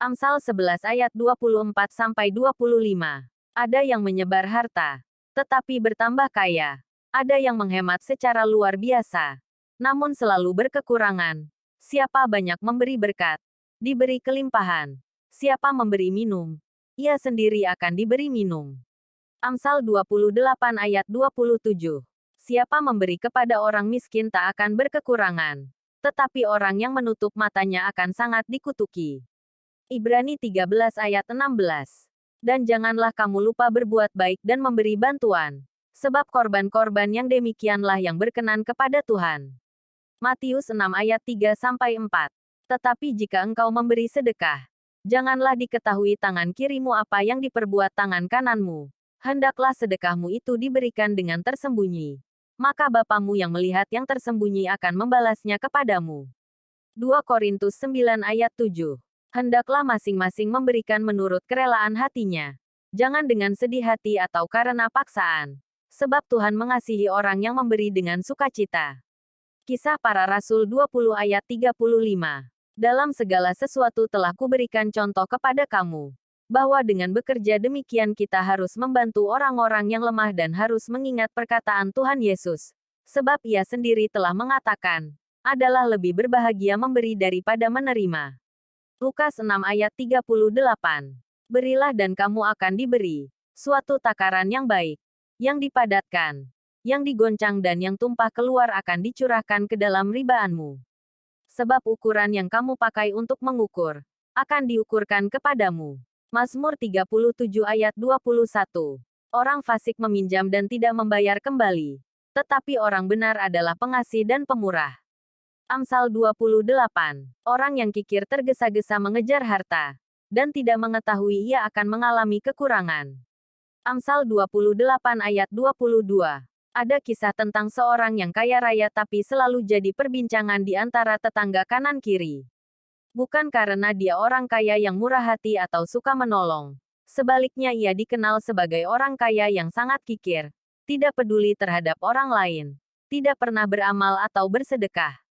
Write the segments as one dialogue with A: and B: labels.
A: Amsal 11 ayat 24-25. Ada yang menyebar harta, tetapi bertambah kaya. Ada yang menghemat secara luar biasa, namun selalu berkekurangan. Siapa banyak memberi berkat, diberi kelimpahan. Siapa memberi minum, ia sendiri akan diberi minum. Amsal 28 ayat 27. Siapa memberi kepada orang miskin tak akan berkekurangan, tetapi orang yang menutup matanya akan sangat dikutuki. Ibrani 13 ayat 16. Dan janganlah kamu lupa berbuat baik dan memberi bantuan, sebab korban-korban yang demikianlah yang berkenan kepada Tuhan. Matius 6 ayat 3-4. Tetapi jika engkau memberi sedekah, janganlah diketahui tangan kirimu apa yang diperbuat tangan kananmu. Hendaklah sedekahmu itu diberikan dengan tersembunyi. Maka Bapamu yang melihat yang tersembunyi akan membalasnya kepadamu. 2 Korintus 9 ayat 7. Hendaklah masing-masing memberikan menurut kerelaan hatinya. Jangan dengan sedih hati atau karena paksaan. Sebab Tuhan mengasihi orang yang memberi dengan sukacita. Kisah Para Rasul 20 ayat 35. Dalam segala sesuatu telah kuberikan contoh kepada kamu, bahwa dengan bekerja demikian kita harus membantu orang-orang yang lemah dan harus mengingat perkataan Tuhan Yesus. Sebab ia sendiri telah mengatakan, adalah lebih berbahagia memberi daripada menerima. Lukas 6 ayat 38. Berilah dan kamu akan diberi suatu takaran yang baik, yang dipadatkan, yang digoncang dan yang tumpah keluar akan dicurahkan ke dalam ribaanmu. Sebab ukuran yang kamu pakai untuk mengukur, akan diukurkan kepadamu. Mazmur 37 ayat 21. Orang fasik meminjam dan tidak membayar kembali, tetapi orang benar adalah pengasih dan pemurah. Amsal 28. Orang yang kikir tergesa-gesa mengejar harta, dan tidak mengetahui ia akan mengalami kekurangan. Amsal 28 ayat 22. Ada kisah tentang seorang yang kaya raya tapi selalu jadi perbincangan di antara tetangga kanan kiri. Bukan karena dia orang kaya yang murah hati atau suka menolong. Sebaliknya ia dikenal sebagai orang kaya yang sangat kikir, tidak peduli terhadap orang lain, tidak pernah beramal atau bersedekah.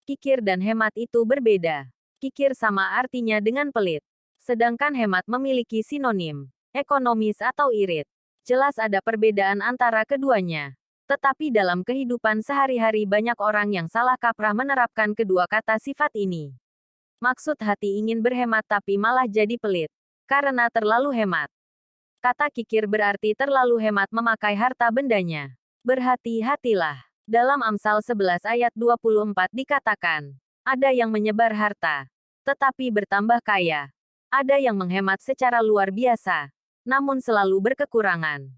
A: Kikir dan hemat itu berbeda. Kikir sama artinya dengan pelit. Sedangkan hemat memiliki sinonim, ekonomis atau irit. Jelas ada perbedaan antara keduanya. Tetapi dalam kehidupan sehari-hari banyak orang yang salah kaprah menerapkan kedua kata sifat ini. Maksud hati ingin berhemat tapi malah jadi pelit, karena terlalu hemat. Kata kikir berarti terlalu hemat memakai harta bendanya. Berhati-hatilah. Dalam Amsal 11 ayat 24 dikatakan, ada yang menyebar harta, tetapi bertambah kaya. Ada yang menghemat secara luar biasa, namun selalu berkekurangan.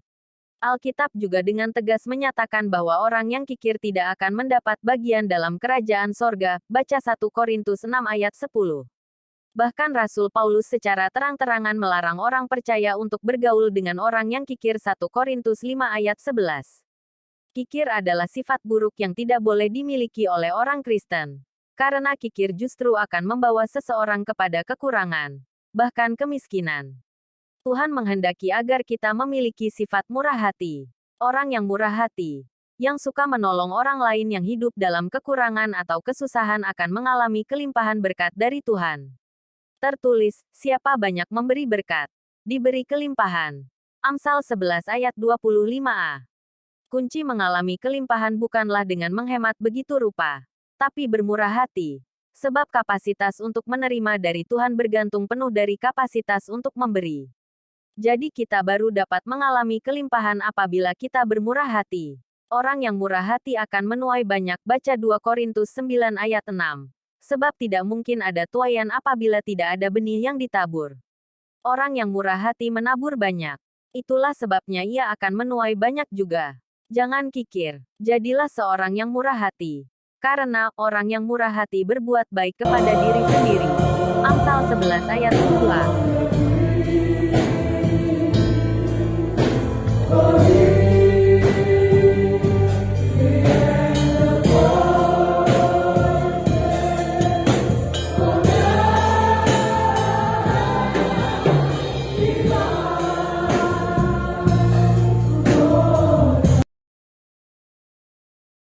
A: Alkitab juga dengan tegas menyatakan bahwa orang yang kikir tidak akan mendapat bagian dalam kerajaan sorga, baca 1 Korintus 6 ayat 10. Bahkan Rasul Paulus secara terang-terangan melarang orang percaya untuk bergaul dengan orang yang kikir 1 Korintus 5 ayat 11. Kikir adalah sifat buruk yang tidak boleh dimiliki oleh orang Kristen. Karena kikir justru akan membawa seseorang kepada kekurangan, bahkan kemiskinan. Tuhan menghendaki agar kita memiliki sifat murah hati. Orang yang murah hati, yang suka menolong orang lain yang hidup dalam kekurangan atau kesusahan akan mengalami kelimpahan berkat dari Tuhan. Tertulis, siapa banyak memberi berkat, diberi kelimpahan. Amsal 11 ayat 25a. Kunci mengalami kelimpahan bukanlah dengan menghemat begitu rupa, tapi bermurah hati. Sebab kapasitas untuk menerima dari Tuhan bergantung penuh dari kapasitas untuk memberi. Jadi kita baru dapat mengalami kelimpahan apabila kita bermurah hati. Orang yang murah hati akan menuai banyak, baca 2 Korintus 9 ayat 6. Sebab tidak mungkin ada tuaian apabila tidak ada benih yang ditabur. Orang yang murah hati menabur banyak. Itulah sebabnya ia akan menuai banyak juga. Jangan kikir, jadilah seorang yang murah hati. Karena orang yang murah hati berbuat baik kepada diri sendiri. Amsal 11 ayat 2.